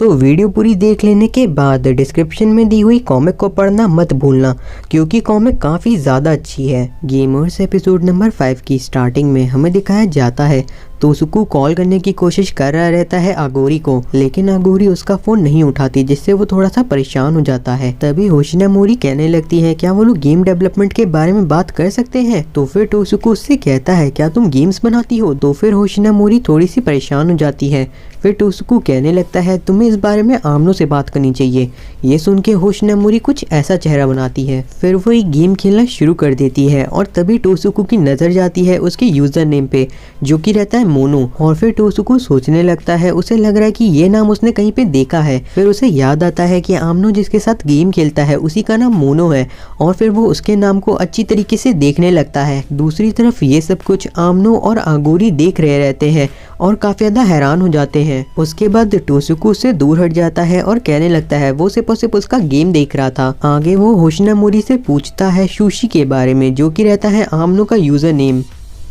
तो वीडियो पूरी देख लेने के बाद डिस्क्रिप्शन में दी हुई कॉमिक को पढ़ना मत भूलना, क्योंकि कॉमिक काफ़ी ज़्यादा अच्छी है। गेमर्स एपिसोड नंबर 5 की स्टार्टिंग में हमें दिखाया जाता है तोसुकु कॉल करने की कोशिश कर रहा रहता है आगोरी को, लेकिन आगोरी उसका फ़ोन नहीं उठाती, जिससे वो थोड़ा सा परेशान हो जाता है। तभी होशिनामोरी कहने लगती है क्या वो लोग गेम डेवलपमेंट के बारे में बात कर सकते हैं। तो फिर तोसुकु उससे कहता है क्या तुम गेम्स बनाती हो। तो फिर होशिनामोरी थोड़ी सी परेशान हो जाती है। फिर तोसुकु कहने लगता है तुम्हें इस बारे में आमनो से बात करनी चाहिए। ये सुन के होशिनामोरी कुछ ऐसा चेहरा बनाती है। फिर वो एक गेम खेलना शुरू कर देती है और तभी तोसुकु की नज़र जाती है उसके यूज़र नेम पे, जो कि रहता है मोनो। और फिर तोसुकु सोचने लगता है, उसे लग रहा है कि ये नाम उसने कहीं पे देखा है। फिर उसे याद आता है कि आमनो जिसके साथ गेम खेलता है उसी का नाम मोनो है, और फिर वो उसके नाम को अच्छी तरीके से देखने लगता है। दूसरी तरफ ये सब कुछ आमनो और आगोरी देख रहे रहते हैं और काफी ज्यादा हैरान हो जाते हैं। उसके बाद तोसुकु उससे दूर हट जाता है और कहने लगता है वो सिर्फ उसका गेम देख रहा था। आगे वो होशिनामोरी से पूछता है सुशी के बारे में, जो कि रहता है आमनो का यूजर नेम।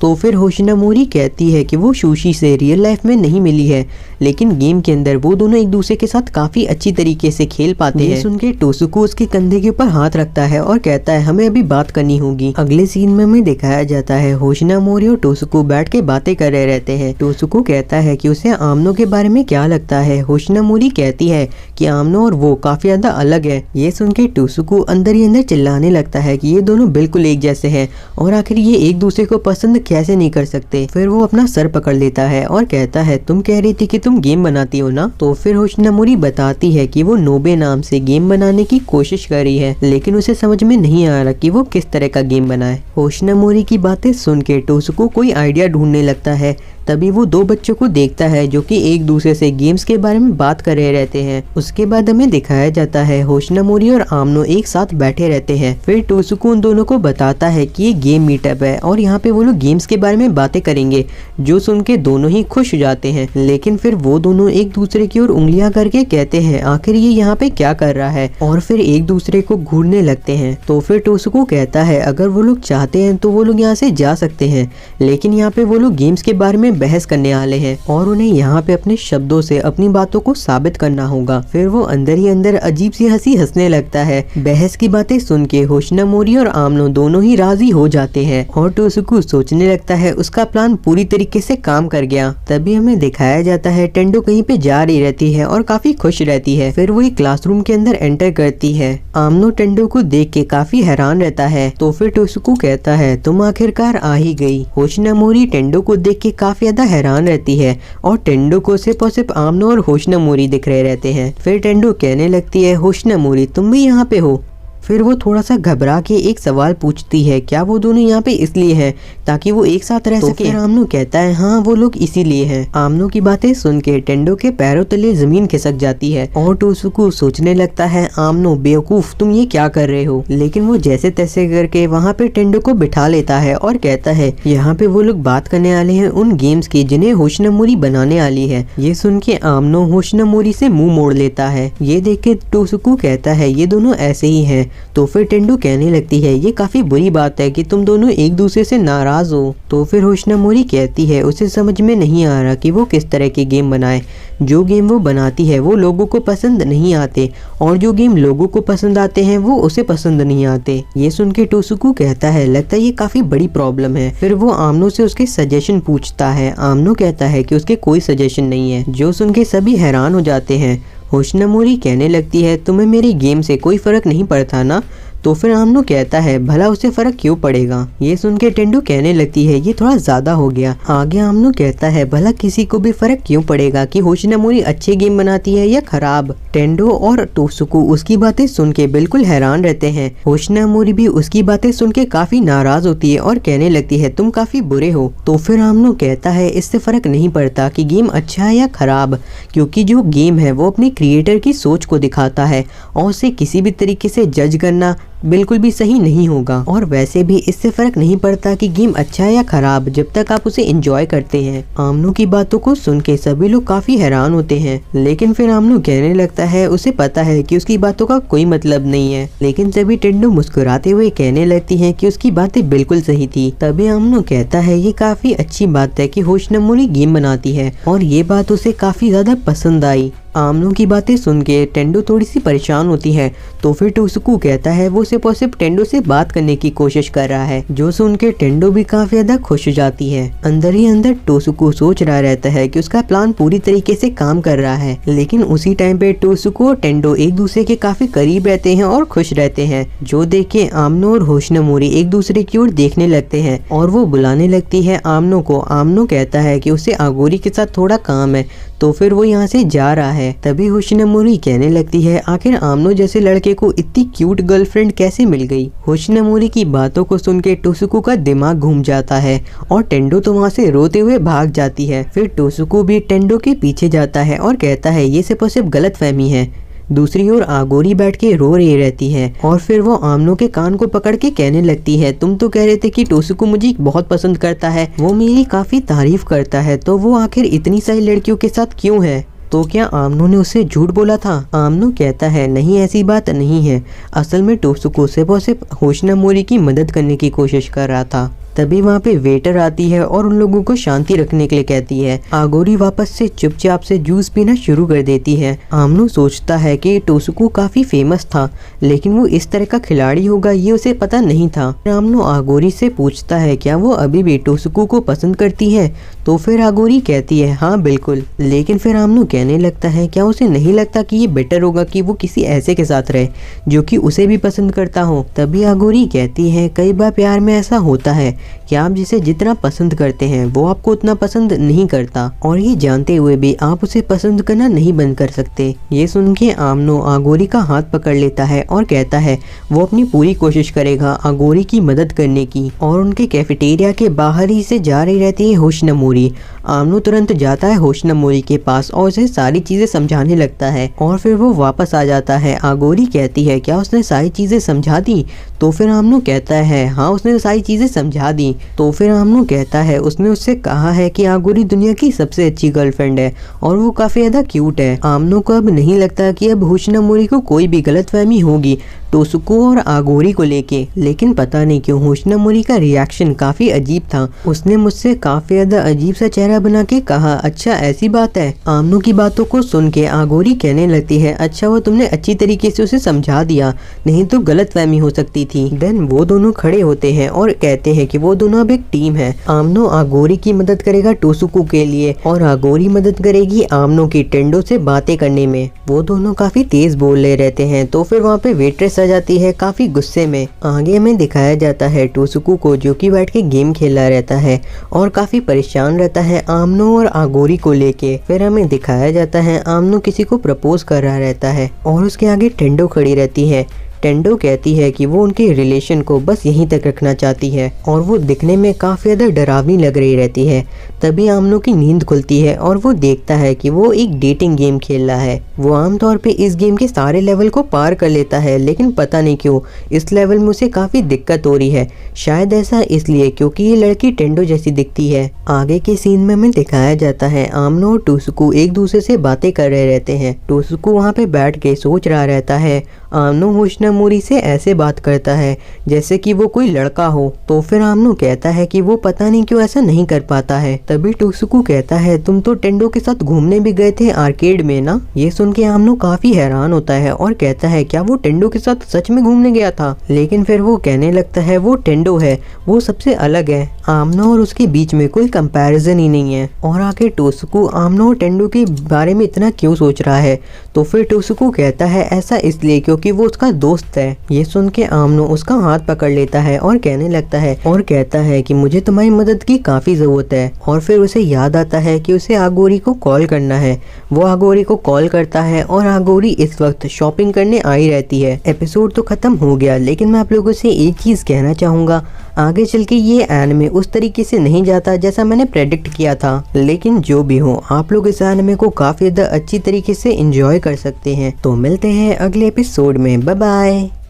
तो फिर होशिनामोरी कहती है कि वो सुशी से रियल लाइफ में नहीं मिली है, लेकिन गेम के अंदर वो दोनों एक दूसरे के साथ काफी अच्छी तरीके से खेल पाते हैं। सुन के तोसुकु उसके कंधे के ऊपर हाथ रखता है और कहता है हमें अभी बात करनी होगी। अगले सीन में हमें दिखाया जाता है होशिनामोरी और तोसुकु बैठ के बातें कर रहे रहते हैं। तोसुकु कहता है कि उसे आमनो के बारे में क्या लगता है। होशिनामोरी कहती है कि आमनो और वो काफी ज्यादा अलग है। ये सुन के तोसुकु अंदर ही अंदर चिल्लाने लगता है कि ये दोनों बिल्कुल एक जैसे हैं और आखिर ये एक दूसरे को पसंद कैसे नहीं कर सकते। फिर वो अपना सर पकड़ लेता है और कहता है तुम कह रही थी कि तुम गेम बनाती हो ना। तो फिर होशिनामोरी बताती है कि वो नोबे नाम से गेम बनाने की कोशिश कर रही है, लेकिन उसे समझ में नहीं आ रहा कि वो किस तरह का गेम बनाए। होशिनामोरी की बातें सुन के तोसुकु कोई आइडिया ढूंढने लगता है। तभी वो दो बच्चों को देखता है जो कि एक दूसरे से गेम्स के बारे में बात कर रहे रहते हैं। उसके बाद हमें दिखाया जाता है होशिनामोरी और आमनो एक साथ बैठे रहते हैं। फिर तोसुकु उन दोनों को बताता है कि ये गेम मीटअप है और यहाँ पे वो लोग गेम्स के बारे में बातें करेंगे, जो सुन के दोनों ही खुश हो जाते हैं। लेकिन फिर वो दोनों एक दूसरे की ओर उंगलियां करके कहते हैं आखिर ये यहाँ पे क्या कर रहा है, और फिर एक दूसरे को घूरने लगते हैं। तो फिर तोसुकु कहता है अगर वो लोग चाहते हैं तो वो लोग यहाँ से जा सकते हैं, लेकिन यहाँ पे वो लोग गेम्स के बारे में बहस करने वाले हैं और उन्हें यहाँ पे अपने शब्दों से अपनी बातों को साबित करना होगा। फिर वो अंदर ही अंदर अजीब सी हंसी हंसने लगता है। बहस की बातें सुन के होशिनामोरी और आमनो दोनों ही राजी हो जाते हैं और तोसुकु सोचने लगता है उसका प्लान पूरी तरीके से काम कर गया। तभी हमें दिखाया जाता है टेंडो कहीं पे जा रही रहती है और काफी खुश रहती है। फिर वो एक क्लासरूम के अंदर एंटर करती है। आमनो टेंडो को देख के काफी हैरान रहता है। तो फिर तोसुकु कहता है तुम आखिरकार आ ही गई। होशिनामोरी टेंडो को देख के काफी ज्यादा हैरान रहती है और टेंडो को सिर्फ और सिर्फ आमनो और होशिनामोरी दिख रहे रहते हैं। फिर टेंडो कहने लगती है होशिनामोरी तुम भी यहाँ पे हो। फिर वो थोड़ा सा घबरा के एक सवाल पूछती है क्या वो दोनों यहाँ पे इसलिए हैं ताकि वो एक साथ रह सके। फिर आमनो कहता है हाँ वो लोग इसीलिए हैं। आमनो की बातें सुन के टेंडो के पैरों तले जमीन खिसक जाती है और तोसुकु सोचने लगता है आमनो बेवकूफ तुम ये क्या कर रहे हो। लेकिन वो जैसे तैसे करके वहाँ पे टेंडो को बिठा लेता है और कहता है यहाँ पे वो लोग बात करने वाले हैं उन गेम्स की जिन्हें होशिनामोरी बनाने वाली है। ये सुन के आमनो होशिनामोरी से मुंह मोड़ लेता है। ये देख के तोसुकु कहता है ये दोनों ऐसे ही हैं। तो फिर टेंडो कहने लगती है ये काफी बुरी बात है कि तुम दोनों एक दूसरे से नाराज हो। तो फिर होशिनामोरी कहती है उसे समझ में नहीं आ रहा कि वो किस तरह के गेम बनाए। जो गेम वो बनाती है वो लोगों को पसंद नहीं आते और जो गेम लोगों को पसंद आते हैं वो उसे पसंद नहीं आते। ये सुन के तोसुकु कहता है लगता है ये काफी बड़ी प्रॉब्लम है। फिर वो आमनो से उसके सजेशन पूछता है। आमनो कहता है कि उसके कोई सजेशन नहीं है, जो सुन के सभी हैरान हो जाते हैं। होशिनामोरी कहने लगती है तुम्हें मेरे गेम से कोई फर्क नहीं पड़ता ना। तो फिर आमनो कहता है भला उसे फर्क क्यों पड़ेगा। ये सुन के टेंडो कहने लगती है ये थोड़ा ज्यादा हो गया। आगे आमनो कहता है भला किसी को भी फर्क क्यों पड़ेगा कि होशिनामोरी अच्छे गेम बनाती है या खराब। टेंडो और तोसुकु उसकी बातें सुन के बिल्कुल हैरान रहते हैं। होशिनामोरी भी उसकी बातें सुन के काफी नाराज होती है और कहने लगती है तुम काफी बुरे हो। तो फिर आमनो कहता है इससे फर्क नहीं पड़ता कि गेम अच्छा है या खराब, क्योंकि जो गेम है वो अपने क्रिएटर की सोच को दिखाता है और उसे किसी भी तरीके से जज करना बिल्कुल भी सही नहीं होगा। और वैसे भी इससे फर्क नहीं पड़ता कि गेम अच्छा है या खराब, जब तक आप उसे एंजॉय करते हैं। आमनो की बातों को सुन के सभी लोग काफी हैरान होते हैं, लेकिन फिर आमनो कहने लगता है उसे पता है कि उसकी बातों का कोई मतलब नहीं है। लेकिन सभी टेंडो मुस्कुराते हुए कहने लगती हैं कि उसकी बातें बिल्कुल सही थी। तभी आमनो कहता है ये काफी अच्छी बात है कि होशिनामोरी गेम बनाती है और ये बात उसे काफी ज्यादा पसंद आई। आमनो की बातें सुन के टेंडो थोड़ी सी परेशान होती है। तो फिर टोसुकू कहता है वो सिर्फ और सिर्फ टेंडो से बात करने की कोशिश कर रहा है, जो सुन के टेंडो भी काफी ज्यादा खुश हो जाती है। अंदर ही अंदर टोसुकू सोच रहा रहता है कि उसका प्लान पूरी तरीके से काम कर रहा है। लेकिन उसी टाइम पे टोसुकू और टेंडो एक दूसरे के काफी करीब रहते हैं और खुश रहते हैं, जो देख के आमनो और होशिनोमोरी एक दूसरे की ओर देखने लगते हैं और वो बुलाने लगती है आमनो को। आमनो कहता है कि उसे आगोरी के साथ थोड़ा काम है, तो फिर वो यहाँ से जा रहा है। तभी होशिनोमोरी कहने लगती है आखिर आमनो जैसे लड़के को इतनी क्यूट गर्लफ्रेंड कैसे मिल गई। होशिनोमोरी की बातों को सुन के टोसुकू का दिमाग घूम जाता है और टेंडो तो वहाँ से रोते हुए भाग जाती है। फिर टोसुकू भी टेंडो के पीछे जाता है और कहता है ये सिर्फ और सिर्फ गलतफहमी है। दूसरी ओर आगोरी बैठ के रो रही रहती है और फिर वो आमनो के कान को पकड़ के कहने लगती है तुम तो कह रहे थे कि टोसुकू मुझे बहुत पसंद करता है, वो मेरी काफी तारीफ करता है, तो वो आखिर इतनी सारी लड़कियों के साथ क्यों है? तो क्या आमनो ने उससे झूठ बोला था? आमनो कहता है नहीं, ऐसी बात नहीं है। असल में टोसुकू सिर्फ होशिनोमोरी की मदद करने की कोशिश कर रहा था। तभी वहाँ पे वेटर आती है और उन लोगों को शांति रखने के लिए कहती है। आगोरी वापस से चुपचाप से जूस पीना शुरू कर देती है। आमनो सोचता है कि टोसुकू काफी फेमस था, लेकिन वो इस तरह का खिलाड़ी होगा ये उसे पता नहीं था। आमनो आगोरी से पूछता है क्या वो अभी भी टोसुकू को पसंद करती है? तो फिर आगोरी कहती है हाँ बिल्कुल। लेकिन फिर आमनो कहने लगता है क्या उसे नहीं लगता कि ये बेटर होगा कि वो किसी ऐसे के साथ रहे जो कि उसे भी पसंद करता हो? तभी आगोरी कहती है कई बार प्यार में ऐसा होता है कि आप जिसे जितना पसंद करते हैं वो आपको उतना पसंद नहीं करता, और ये जानते हुए भी आप उसे पसंद करना नहीं बंद कर सकते। ये सुन के आमनो आगोरी का हाथ पकड़ लेता है और कहता है वो अपनी पूरी कोशिश करेगा आगोरी की मदद करने की। और उनके कैफेटेरिया के बाहर ही से जा रही रहती है होशिनोमोरी। आमनो तुरंत जाता है होशिनोमोरी के पास और उसे सारी चीजें समझाने लगता है और फिर वो वापस आ जाता है। आगोरी कहती है क्या उसने सारी चीजें समझा दी? तो फिर आमनो कहता है हाँ उसने सारी चीजें समझा दी। तो फिर आमनो कहता है उसने उससे कहा है कि आगोरी दुनिया की सबसे अच्छी गर्लफ्रेंड है और वो काफी ज्यादा क्यूट है। आमनो को अब नहीं लगता कि अब होशिनोमोरी को कोई भी गलतफहमी होगी टोसुकू और आगोरी को लेके। लेकिन पता नहीं क्यों होशिनोमोरी का रिएक्शन काफी अजीब था। उसने मुझसे काफी ज्यादा अजीब सा चेहरा बना के कहा अच्छा ऐसी बात है। आमनो की बातों को सुन के आगोरी कहने लगती है अच्छा वो तुमने अच्छी तरीके से उसे समझा दिया, नहीं तो गलतफहमी हो सकती थी। देन वो दोनों खड़े होते हैं और कहते हैं कि वो दोनों अब एक टीम है। आमनो आगोरी की मदद करेगा टोसुकू के लिए और आगोरी मदद करेगी आमनो की टेंडो से बातें करने में। वो दोनों काफी तेज बोल रहे रहते हैं। तो फिर वहाँ पे वेट्रेस आ जाती है काफी गुस्से में। आगे में दिखाया जाता है टोसुकू को जो कि बैठ के गेम खेला रहता है और काफी परेशान रहता है आमनो और आगोरी को लेके। फिर हमें दिखाया जाता है आमनो किसी को प्रपोज कर रहा रहता है और उसके आगे टेंडो खड़ी रहती है। टेंडो कहती है कि वो उनके रिलेशन को बस यहीं तक रखना चाहती है और वो दिखने में काफी ज्यादा डरावनी लग रही रहती है। तभी आमनो की नींद खुलती है और वो देखता है कि वो एक डेटिंग गेम खेल रहा है। वो आमतौर पे इस गेम के सारे लेवल को पार कर लेता है, लेकिन पता नहीं क्यों इस लेवल में उसे काफी दिक्कत हो रही है। शायद ऐसा इसलिए क्योंकि ये लड़की टेंडो जैसी दिखती है। आगे के सीन में हमें दिखाया जाता है आमनो और टोसुकू एक दूसरे से बातें कर रहे रहते हैं। टोसुकू वहाँ पे बैठ के सोच रहा रहता है आमनो होशिनोमोरी से ऐसे बात करता है जैसे कि वो कोई लड़का हो। तो फिर आमनो कहता है कि वो पता नहीं क्यों ऐसा नहीं कर पाता है। तभी टोसुकू कहता है तुम तो टेंडो के साथ घूमने भी गए थे आर्केड में ना। ये सुन के आमनो काफी हैरान होता है और कहता है क्या वो टेंडो के साथ सच में घूमने गया था? लेकिन फिर वो कहने लगता है वो टेंडो है, वो सबसे अलग है। आमनो और उसके बीच में कोई कंपैरिजन ही नहीं है। और आखिर टोसुकू आमनो और टेंडो के बारे में इतना क्यों सोच रहा है? तो फिर टोसुकू कहता है ऐसा इसलिए क्योंकि वो उसका दोस्त है। ये सुन के आमनो उसका हाथ पकड़ लेता है और कहने लगता है और कहता है कि मुझे तुम्हारी मदद की काफी जरूरत है। और फिर उसे याद आता है कि उसे आगोरी को कॉल करना है। वो आगोरी को कॉल करता है और आगोरी इस वक्त शॉपिंग करने आई रहती है। एपिसोड तो खत्म हो गया, लेकिन मैं आप लोगों से एक चीज कहना चाहूंगा, आगे चल के ये एनिमे उस तरीके से नहीं जाता जैसा मैंने प्रेडिक्ट किया था। लेकिन जो भी हो आप लोग इस एनिमे को काफी अच्छी तरीके से एंजॉय कर सकते हैं। तो मिलते हैं अगले एपिसोड में, बाय बाय।